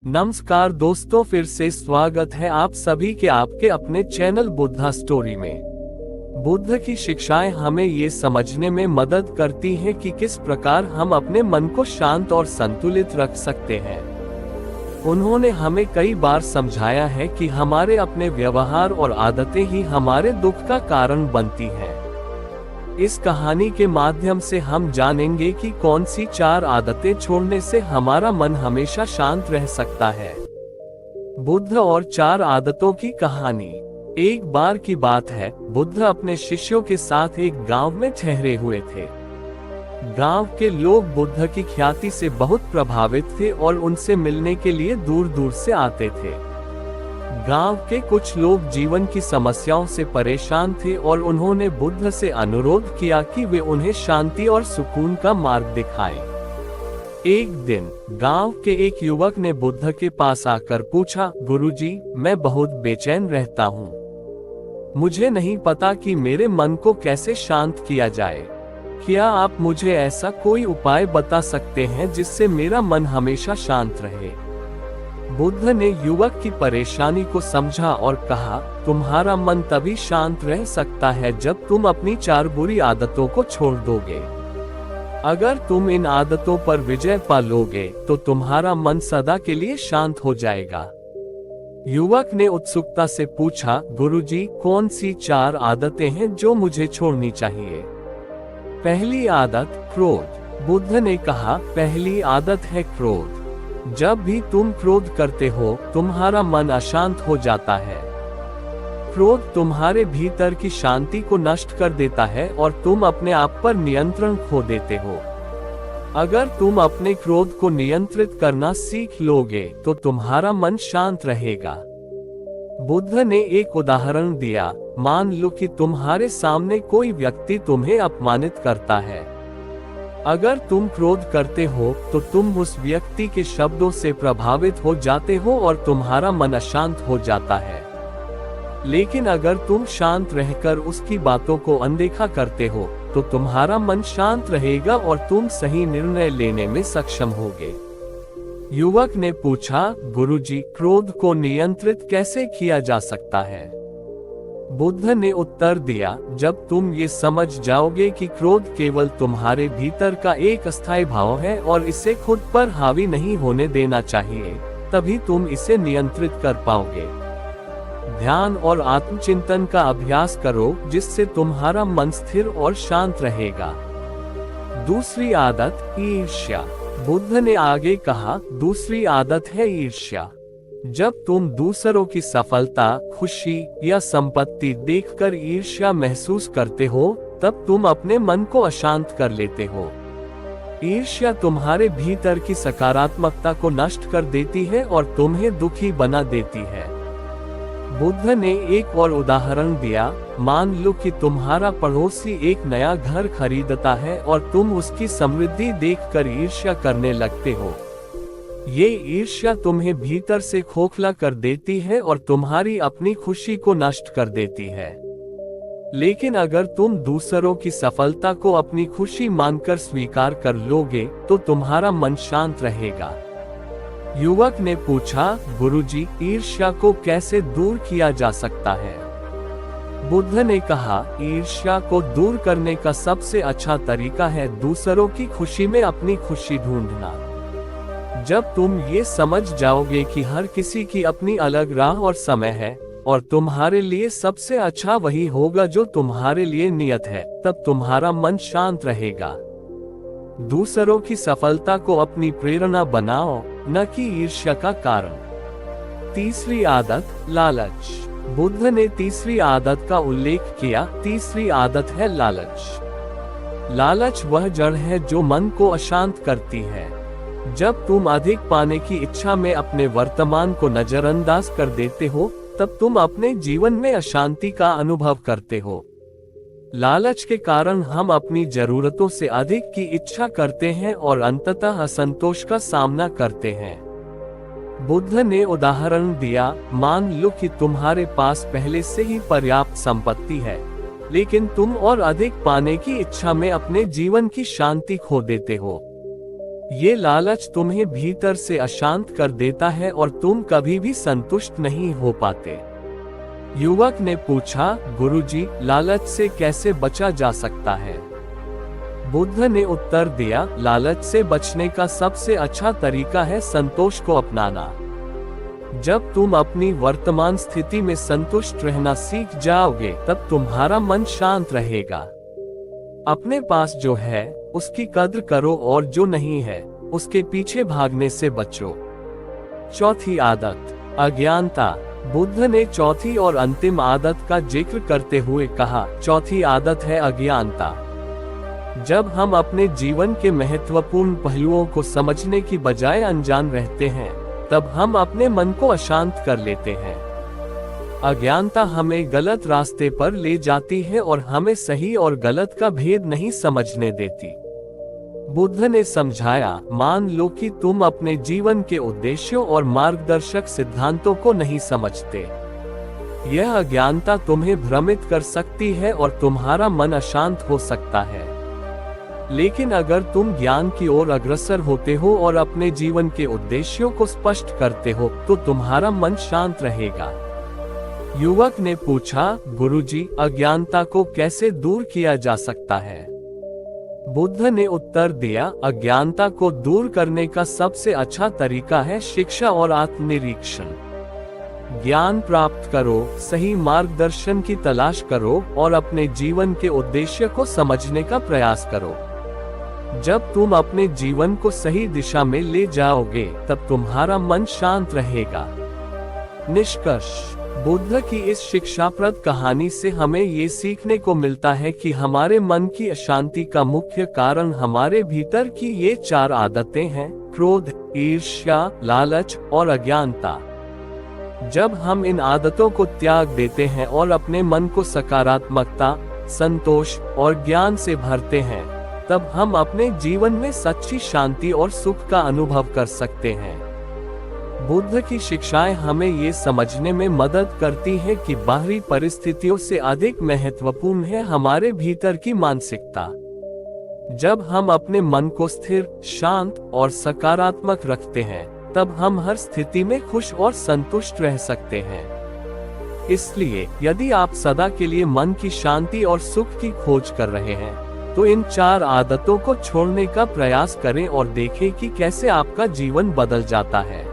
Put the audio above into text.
नमस्कार दोस्तों, फिर से स्वागत है आप सभी के आपके अपने चैनल बुद्धा स्टोरी में। बुद्ध की शिक्षाएं हमें ये समझने में मदद करती हैं कि किस प्रकार हम अपने मन को शांत और संतुलित रख सकते हैं। उन्होंने हमें कई बार समझाया है कि हमारे अपने व्यवहार और आदतें ही हमारे दुख का कारण बनती हैं। इस कहानी के माध्यम से हम जानेंगे कि कौन सी 4 आदतें छोड़ने से हमारा मन हमेशा शांत रह सकता है। बुद्ध और 4 आदतों की कहानी। एक बार की बात है, बुद्ध अपने शिष्यों के साथ एक गांव में ठहरे हुए थे। गांव के लोग बुद्ध की ख्याति से बहुत प्रभावित थे और उनसे मिलने के लिए दूर दूर से आते थे। गांव के कुछ लोग जीवन की समस्याओं से परेशान थे और उन्होंने बुद्ध से अनुरोध किया कि वे उन्हें शांति और सुकून का मार्ग दिखाएं। एक दिन गांव के एक युवक ने बुद्ध के पास आकर पूछा, गुरुजी, मैं बहुत बेचैन रहता हूँ। मुझे नहीं पता कि मेरे मन को कैसे शांत किया जाए। क्या आप मुझे ऐसा कोई उपाय बता सकते हैं जिससे मेरा मन हमेशा शांत रहे? बुद्ध ने युवक की परेशानी को समझा और कहा, तुम्हारा मन तभी शांत रह सकता है जब तुम अपनी 4 बुरी आदतों को छोड़ दोगे। अगर तुम इन आदतों पर विजय पा लोगे तो तुम्हारा मन सदा के लिए शांत हो जाएगा। युवक ने उत्सुकता से पूछा, गुरुजी, कौन सी 4 आदतें हैं जो मुझे छोड़नी चाहिए? पहली आदत, क्रोध। बुद्ध ने कहा, पहली आदत है क्रोध। जब भी तुम क्रोध करते हो, तुम्हारा मन अशांत हो जाता है। क्रोध तुम्हारे भीतर की शांति को नष्ट कर देता है और तुम अपने आप पर नियंत्रण खो देते हो। अगर तुम अपने क्रोध को नियंत्रित करना सीख लोगे तो तुम्हारा मन शांत रहेगा। बुद्ध ने एक उदाहरण दिया। मान लो कि तुम्हारे सामने कोई व्यक्ति तुम्हें अपमानित करता है। अगर तुम क्रोध करते हो तो तुम उस व्यक्ति के शब्दों से प्रभावित हो जाते हो और तुम्हारा मन अशांत हो जाता है। लेकिन अगर तुम शांत रहकर उसकी बातों को अनदेखा करते हो तो तुम्हारा मन शांत रहेगा और तुम सही निर्णय लेने में सक्षम होगे। युवक ने पूछा, गुरुजी, क्रोध को नियंत्रित कैसे किया जा सकता है? बुद्ध ने उत्तर दिया, जब तुम ये समझ जाओगे कि क्रोध केवल तुम्हारे भीतर का एक अस्थायी भाव है और इसे खुद पर हावी नहीं होने देना चाहिए, तभी तुम इसे नियंत्रित कर पाओगे। ध्यान और आत्मचिंतन का अभ्यास करो जिससे तुम्हारा मन स्थिर और शांत रहेगा। दूसरी आदत, ईर्ष्या। बुद्ध ने आगे कहा, दूसरी आदत है ईर्ष्या। जब तुम दूसरों की सफलता, खुशी या संपत्ति देखकर ईर्ष्या महसूस करते हो, तब तुम अपने मन को अशांत कर लेते हो। ईर्ष्या तुम्हारे भीतर की सकारात्मकता को नष्ट कर देती है और तुम्हें दुखी बना देती है। बुद्ध ने एक और उदाहरण दिया। मान लो कि तुम्हारा पड़ोसी एक नया घर खरीदता है और तुम उसकी समृद्धि देखकर ईर्ष्या करने लगते हो। ये ईर्ष्या तुम्हें भीतर से खोखला कर देती है और तुम्हारी अपनी खुशी को नष्ट कर देती है। लेकिन अगर तुम दूसरों की सफलता को अपनी खुशी मानकर स्वीकार कर लोगे तो तुम्हारा मन शांत रहेगा। युवक ने पूछा, गुरुजी, ईर्ष्या को कैसे दूर किया जा सकता है? बुद्ध ने कहा, ईर्ष्या को दूर करने का सबसे अच्छा तरीका है दूसरों की खुशी में अपनी खुशी ढूंढना। जब तुम ये समझ जाओगे कि हर किसी की अपनी अलग राह और समय है और तुम्हारे लिए सबसे अच्छा वही होगा जो तुम्हारे लिए नियत है, तब तुम्हारा मन शांत रहेगा। दूसरों की सफलता को अपनी प्रेरणा बनाओ, न कि ईर्ष्या का कारण। तीसरी आदत, लालच। बुद्ध ने तीसरी आदत का उल्लेख किया। तीसरी आदत है लालच। लालच वह जड़ है जो मन को अशांत करती है। जब तुम अधिक पाने की इच्छा में अपने वर्तमान को नजरअंदाज कर देते हो, तब तुम अपने जीवन में अशांति का अनुभव करते हो। लालच के कारण हम अपनी जरूरतों से अधिक की इच्छा करते हैं और अंततः असंतोष का सामना करते हैं। बुद्ध ने उदाहरण दिया, मान लो कि तुम्हारे पास पहले से ही पर्याप्त संपत्ति है, लेकिन तुम और अधिक पाने की इच्छा में अपने जीवन की शांति खो देते हो। ये लालच तुम्हें भीतर से अशांत कर देता है और तुम कभी भी संतुष्ट नहीं हो पाते। युवक ने पूछा, गुरुजी, लालच से कैसे बचा जा सकता है? बुद्ध ने उत्तर दिया, लालच से बचने का सबसे अच्छा तरीका है संतोष को अपनाना। जब तुम अपनी वर्तमान स्थिति में संतुष्ट रहना सीख जाओगे, तब तुम्हारा मन शांत रहेगा। अपने पास जो है उसकी कद्र करो और जो नहीं है उसके पीछे भागने से बचो। चौथी आदत, अज्ञानता। बुद्ध ने चौथी और अंतिम आदत का जिक्र करते हुए कहा, चौथी आदत है अज्ञानता। जब हम अपने जीवन के महत्वपूर्ण पहलुओं को समझने की बजाय अनजान रहते हैं, तब हम अपने मन को अशांत कर लेते हैं। अज्ञानता हमें गलत रास्ते पर ले जाती है और हमें सही और गलत का भेद नहीं समझने देती। बुद्ध ने समझाया, मान लो कि तुम अपने जीवन के उद्देश्यों और मार्गदर्शक सिद्धांतों को नहीं समझते। यह अज्ञानता तुम्हें भ्रमित कर सकती है और तुम्हारा मन अशांत हो सकता है। लेकिन अगर तुम ज्ञान की ओर अग्रसर होते हो और अपने जीवन के उद्देश्यों को स्पष्ट करते हो, तो तुम्हारा मन शांत रहेगा। युवक ने पूछा, गुरुजी, अज्ञानता को कैसे दूर किया जा सकता है? बुद्ध ने उत्तर दिया, अज्ञानता को दूर करने का सबसे अच्छा तरीका है शिक्षा और आत्मनिरीक्षण। ज्ञान प्राप्त करो, सही मार्गदर्शन की तलाश करो और अपने जीवन के उद्देश्य को समझने का प्रयास करो। जब तुम अपने जीवन को सही दिशा में ले जाओगे, तब तुम्हारा मन शांत रहेगा। निष्कर्ष, बुद्ध की इस शिक्षाप्रद कहानी से हमें ये सीखने को मिलता है कि हमारे मन की अशांति का मुख्य कारण हमारे भीतर की ये 4 आदतें हैं: क्रोध, ईर्ष्या, लालच और अज्ञानता। जब हम इन आदतों को त्याग देते हैं और अपने मन को सकारात्मकता, संतोष और ज्ञान से भरते हैं, तब हम अपने जीवन में सच्ची शांति और सुख का अनुभव कर सकते हैं। बुद्ध की शिक्षाएं हमें ये समझने में मदद करती हैं कि बाहरी परिस्थितियों से अधिक महत्वपूर्ण है हमारे भीतर की मानसिकता। जब हम अपने मन को स्थिर, शांत और सकारात्मक रखते हैं, तब हम हर स्थिति में खुश और संतुष्ट रह सकते हैं। इसलिए यदि आप सदा के लिए मन की शांति और सुख की खोज कर रहे हैं, तो इन 4 आदतों को छोड़ने का प्रयास करें और देखें कि कैसे आपका जीवन बदल जाता है।